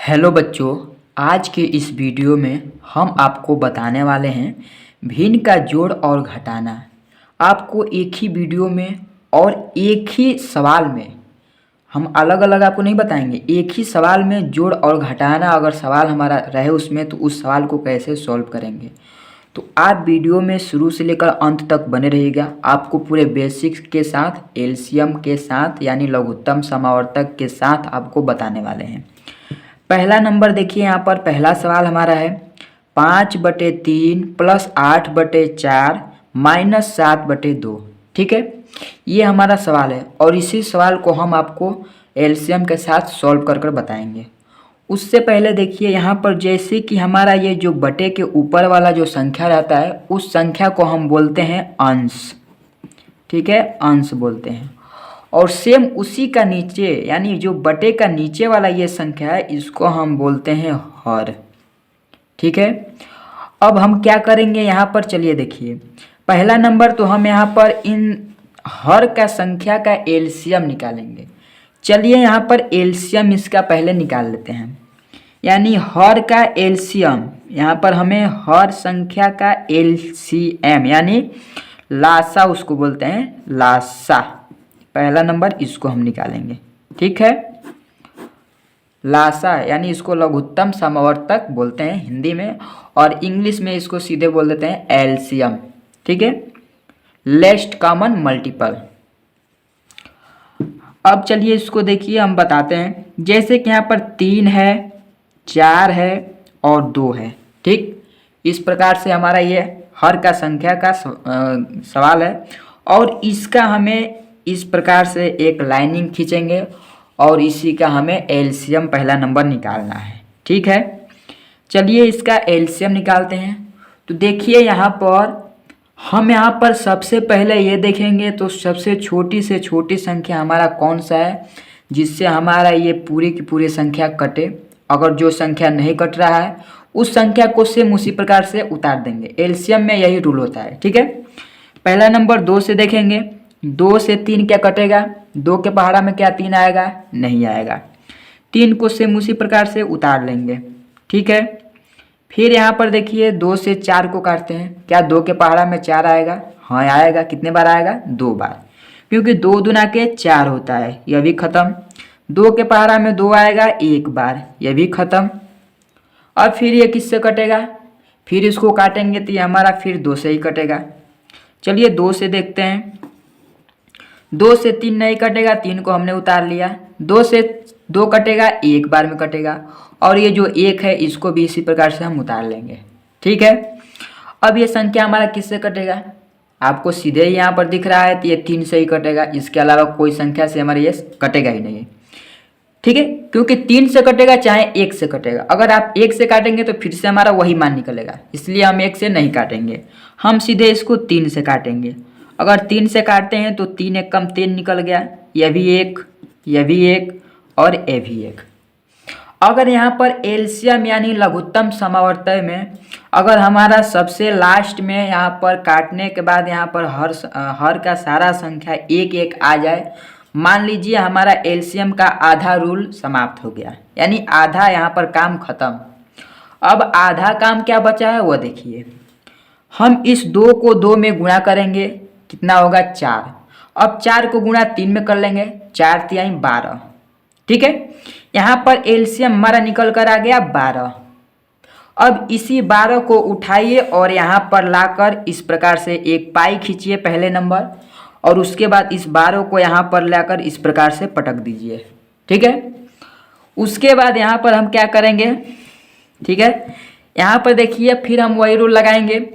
Hello बच्चों। आज के इस वीडियो में हम आपको बताने वाले हैं भिन्न का जोड़ और घटाना। आपको एक ही वीडियो में और एक ही सवाल में हम अलग अलग आपको नहीं बताएंगे। एक ही सवाल में जोड़ और घटाना अगर सवाल हमारा रहे उसमें तो उस सवाल को कैसे सॉल्व करेंगे। तो आप वीडियो में शुरू से लेकर अंत तक बने रहिएगा। आपको पूरे बेसिक्स के साथ एलसीएम के साथ यानी लघुत्तम समावर्तक के साथ आपको बताने वाले हैं। पहला नंबर देखिए, यहाँ पर पहला सवाल हमारा है 5/3 + 8/4 - 7/2। ठीक है, ये हमारा सवाल है और इसी सवाल को हम आपको एलसीएम के साथ सॉल्व कर कर बताएंगे। उससे पहले देखिए यहाँ पर जैसे कि हमारा ये जो बटे के ऊपर वाला जो संख्या रहता है उस संख्या को हम बोलते हैं अंश। ठीक है, अंश बोलते हैं। और सेम उसी का नीचे यानी जो बटे का नीचे वाला ये संख्या है इसको हम बोलते हैं हर। ठीक है, अब हम क्या करेंगे यहाँ पर, चलिए देखिए। पहला नंबर तो हम यहाँ पर इन हर का संख्या का एलसीएम निकालेंगे। चलिए यहाँ पर एलसीएम इसका पहले निकाल लेते हैं। यानी हर का एलसीएम, यहाँ पर हमें हर संख्या का एलसीएम यानी लासा उसको बोलते हैं, लासा। पहला नंबर इसको हम निकालेंगे। ठीक है, लासा यानी इसको लघुत्तम समवर्तक बोलते हैं हिंदी में, और इंग्लिश में इसको सीधे बोल देते हैं एलसीएम। ठीक है, लेस्ट कॉमन मल्टीपल। अब चलिए इसको देखिए, हम बताते हैं। जैसे कि यहाँ पर 3 है, 4 है और 2 है। ठीक, इस प्रकार से हमारा ये हर का संख्या का सवाल है और इसका हमें इस प्रकार से एक लाइनिंग खींचेंगे और इसी का हमें एलसीएम पहला नंबर निकालना है। ठीक है, चलिए इसका एलसीएम निकालते हैं। तो देखिए यहाँ पर हम यहाँ पर सबसे पहले ये देखेंगे तो सबसे छोटी से छोटी संख्या हमारा कौन सा है जिससे हमारा ये पूरी की पूरी संख्या कटे। अगर जो संख्या नहीं कट रहा है उस संख्या को सेम उसी प्रकार से उतार देंगे। एलसीएम में यही रूल होता है। ठीक है, पहला नंबर 2 से देखेंगे। 2 से 3 क्या कटेगा? 2 के पहाड़ा में क्या 3 आएगा? नहीं आएगा। 3 को सेम उसी प्रकार से उतार लेंगे। ठीक है, फिर यहाँ पर देखिए 2 से 4 को काटते हैं। क्या 2 के पहाड़ा में 4 आएगा? हाँ आएगा। कितने बार आएगा? 2 बार, क्योंकि 2 दूना के 4 होता है। यह भी खत्म। 2 के पहाड़ा में 2 आएगा 1 बार, यह भी खत्म। अब फिर ये किससे कटेगा? फिर इसको काटेंगे तो ये हमारा फिर 2 से ही कटेगा। चलिए 2 से देखते हैं। 2 से 3 नहीं कटेगा, 3 को हमने उतार लिया। 2 से 2 कटेगा, 1 बार में कटेगा। और ये जो 1 है इसको भी इसी प्रकार से हम उतार लेंगे। ठीक है, अब ये संख्या हमारा किससे कटेगा? आपको सीधे ही यहाँ पर दिख रहा है तो ये 3 से ही कटेगा। इसके अलावा कोई संख्या से हमारे ये कटेगा ही नहीं। ठीक है, क्योंकि 3 से कटेगा चाहे 1 से कटेगा। अगर आप 1 से काटेंगे तो फिर से हमारा वही मान निकलेगा, इसलिए हम 1 से नहीं काटेंगे। हम सीधे इसको 3 से काटेंगे। अगर 3 से काटते हैं तो 3 एक कम 3 निकल गया। यह भी 1, यह भी 1 और यह भी 1। अगर यहाँ पर एलसीएम यानी लघुत्तम समावर्तय में अगर हमारा सबसे लास्ट में यहाँ पर काटने के बाद यहाँ पर हर का सारा संख्या 1 1 आ जाए, मान लीजिए हमारा एलसीएम का आधा रूल समाप्त हो गया, यानी आधा यहाँ पर काम खत्म। अब आधा काम क्या बचा है वो देखिए। हम इस 2 को 2 में गुणा करेंगे, कितना होगा? 4। अब 4 को गुणा 3 में कर लेंगे, 4 तिहाई 12। ठीक है, यहाँ पर एलसीएम हमारा निकल कर आ गया 12। अब इसी 12 को उठाइए और यहाँ पर लाकर इस प्रकार से एक पाई खींचिए पहले नंबर, और उसके बाद इस 12 को यहाँ पर लाकर इस प्रकार से पटक दीजिए। ठीक है, उसके बाद यहाँ पर हम क्या करेंगे? ठीक है, यहाँ पर देखिए फिर हम वही रूल लगाएंगे।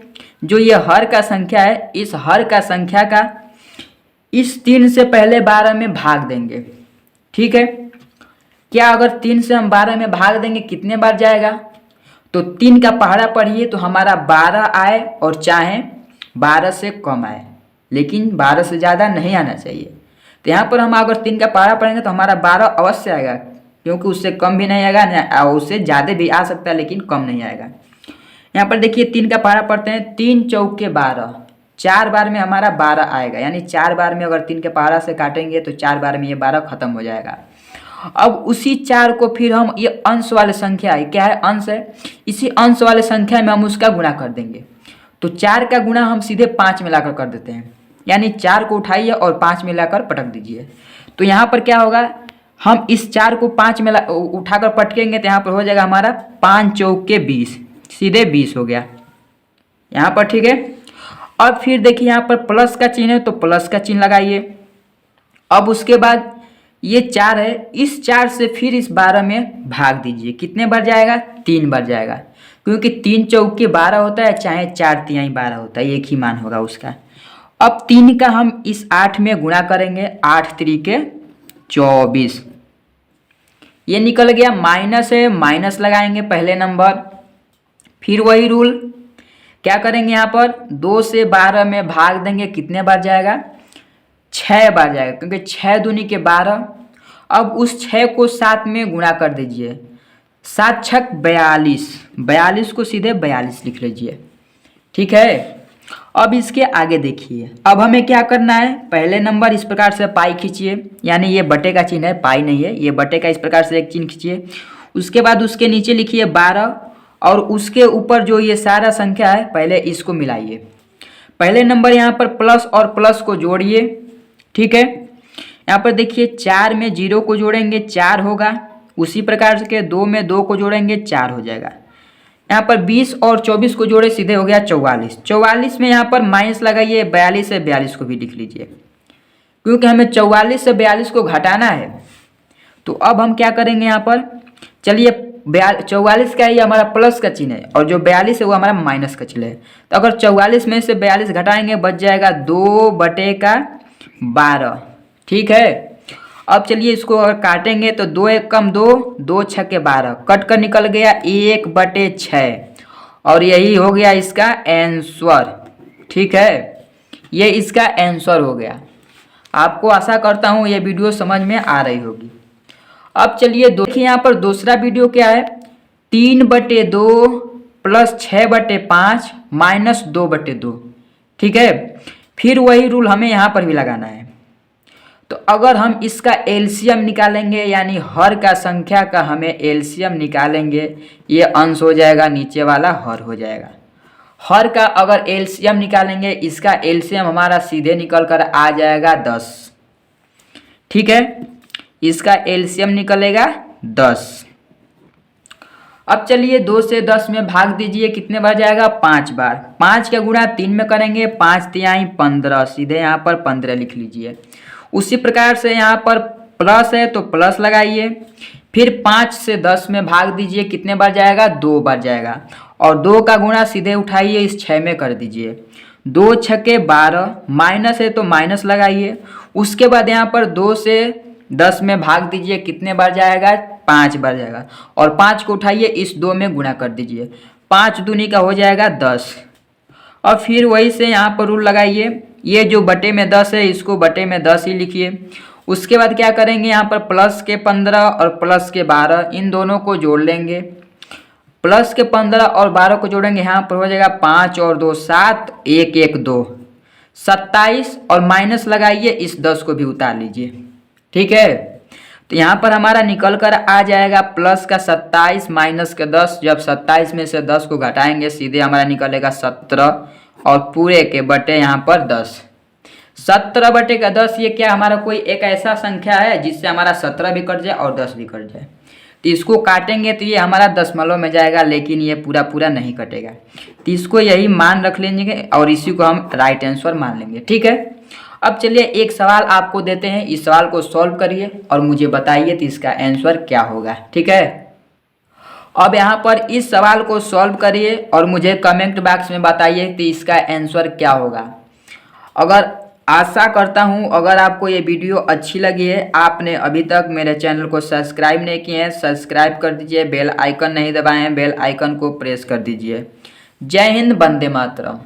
जो ये हर का संख्या है, इस हर का संख्या का इस 3 से पहले 12 में भाग देंगे। ठीक है, क्या अगर 3 से हम 12 में भाग देंगे कितने बार जाएगा? तो 3 का पहाड़ा पढ़िए तो हमारा 12 आए और चाहे 12 से कम आए, लेकिन 12 से ज़्यादा नहीं आना चाहिए। तो यहाँ पर हम अगर 3 का पहाड़ा पढ़ेंगे तो हमारा 12 अवश्य आएगा, क्योंकि उससे कम भी नहीं आएगा और उससे ज़्यादा भी आ सकता है लेकिन कम नहीं आएगा। यहाँ पर देखिए 3 का पहाड़ा पढ़ते हैं। 3 चौके 12, 4 बार में हमारा 12 आएगा, यानी 4 बार में अगर 3 के पहाड़ा से काटेंगे तो 4 बार में ये 12 खत्म हो जाएगा। अब उसी 4 को फिर हम, ये अंश वाले संख्या है, क्या है, अंश है, इसी अंश वाले संख्या में हम उसका गुणा कर देंगे। तो 4 का गुणा हम सीधे 5 में लाकर कर देते हैं, यानी 4 को उठाइए और 5 में लाकर पटक दीजिए। तो यहाँ पर क्या होगा, हम इस 4 को 5 में उठाकर पटकेंगे तो यहाँ पर हो जाएगा हमारा 5 चौके 20, सीधे 20 हो गया यहाँ पर, ठीक है। अब फिर देखिए यहाँ पर प्लस का चिन्ह है तो प्लस का चिन्ह लगाइए। अब उसके बाद ये 4 है, इस 4 से फिर इस 12 में भाग दीजिए, कितने बार जाएगा, 3 बार जाएगा, क्योंकि 3 चौके 12 होता है, चाहे 4 तिहाई 12 होता है, एक ही मान होगा उसका। अब 3 का हम इस 8 में गुणा करेंगे, 8 त्रिके 24, ये निकल गया, माइनस है, माइनस लगाएंगे पहले नंबर। फिर वही रूल, क्या करेंगे यहाँ पर 2 से 12 में भाग देंगे, कितने बार जाएगा, 6 बार जाएगा, क्योंकि 6 दूनी के 12। अब उस 6 को 7 में गुणा कर दीजिए, 7 छक 42, 42 को सीधे 42 लिख लीजिए, ठीक है। अब इसके आगे देखिए, अब हमें क्या करना है, पहले नंबर इस प्रकार से पाई खींचिए, यानी ये बटे का चिन्ह है, पाई नहीं है, ये बटे का इस प्रकार से एक चिन्ह खींचिए। उसके बाद उसके नीचे लिखिए 12 और उसके ऊपर जो ये सारा संख्या है पहले इसको मिलाइए। पहले नंबर यहाँ पर प्लस और प्लस को जोड़िए, ठीक है। यहाँ पर देखिए 4 में 0 को जोड़ेंगे 4 होगा, उसी प्रकार से 2 में 2 को जोड़ेंगे 4 हो जाएगा। यहाँ पर 20 और 24 को जोड़े सीधे हो गया 44, 44 में यहाँ पर माइनस लगाइए, 42 से 42 को भी लिख लीजिए, क्योंकि हमें 44 से 42 को घटाना है। तो अब हम क्या करेंगे यहाँ पर, चलिए 44 का ही हमारा प्लस का चिन्ह है और जो 42 है वो हमारा माइनस का चिन्ह है। तो अगर 44 में से 42 घटाएंगे बच जाएगा 2/12, ठीक है। अब चलिए इसको अगर काटेंगे तो 2 एक कम 2, 2 छक्के 12, कट कर निकल गया 1/6 और यही हो गया इसका आंसर, ठीक है। ये इसका आंसर हो गया। आपको आशा करता हूँ ये वीडियो समझ में आ रही होगी। अब चलिए देखिए यहाँ पर दूसरा वीडियो क्या है, 3/2 प्लस 6/5 माइनस 2/2, ठीक है। फिर वही रूल हमें यहाँ पर भी लगाना है। तो अगर हम इसका एलसीएम निकालेंगे, यानी हर का संख्या का हमें एलसीएम निकालेंगे, ये अंश हो जाएगा, नीचे वाला हर हो जाएगा। हर का अगर एलसीएम निकालेंगे, इसका एलसीएम हमारा सीधे निकल कर आ जाएगा 10, ठीक है। इसका एलसीएम निकलेगा 10। अब चलिए 2 से 10 में भाग दीजिए, कितने बार जाएगा, 5 बार। 5 का गुणा 3 में करेंगे, 5 तिहाई 15, सीधे यहाँ पर 15 लिख लीजिए। उसी प्रकार से यहाँ पर प्लस है तो प्लस लगाइए, फिर 5 से 10 में भाग दीजिए, कितने बार जाएगा, 2 बार जाएगा। और 2 का गुणा सीधे उठाइए इस 6 में कर दीजिए, 2 छक्के 12, माइनस है तो माइनस लगाइए। उसके बाद यहाँ पर 2 से 10 में भाग दीजिए, कितने बार जाएगा, 5 बार जाएगा। और 5 को उठाइए इस 2 में गुणा कर दीजिए, 5 दूनी का हो जाएगा 10। और फिर वही से यहाँ पर रूल लगाइए, ये जो बटे में 10 है इसको बटे में 10 ही लिखिए। उसके बाद क्या करेंगे, यहाँ पर प्लस के 15 और प्लस के 12 इन दोनों को जोड़ लेंगे। प्लस के 15 और 12 को जोड़ेंगे, यहाँ पर हो जाएगा 5 और 2 7, 1 1 2 27 और माइनस लगाइए, इस 10 को भी उतार लीजिए, ठीक है। तो यहाँ पर हमारा निकल कर आ जाएगा प्लस का 27 माइनस के 10, जब 27 में से 10 को घटाएंगे सीधे हमारा निकलेगा 17 और पूरे के बटे यहाँ पर 10, 17/10। ये क्या हमारा कोई एक ऐसा संख्या है जिससे हमारा 17 भी कट जाए और 10 भी कट जाए। तो इसको काटेंगे तो ये हमारा दशमलव में जाएगा, लेकिन ये पूरा पूरा नहीं कटेगा। तो इसको यही मान रख लेंगे और इसी को हम राइट आंसर मान लेंगे, ठीक है। अब चलिए एक सवाल आपको देते हैं, इस सवाल को सॉल्व करिए और मुझे बताइए तो इसका आंसर क्या होगा, ठीक है। अब यहाँ पर इस सवाल को सॉल्व करिए और मुझे कमेंट बॉक्स में बताइए कि इसका आंसर क्या होगा। अगर आशा करता हूँ अगर आपको ये वीडियो अच्छी लगी है, आपने अभी तक मेरे चैनल को सब्सक्राइब नहीं किए हैं, सब्सक्राइब कर दीजिए, बेल आइकन नहीं दबाए हैं, बेल आइकन को प्रेस कर दीजिए। जय हिंद, वंदे मातरम।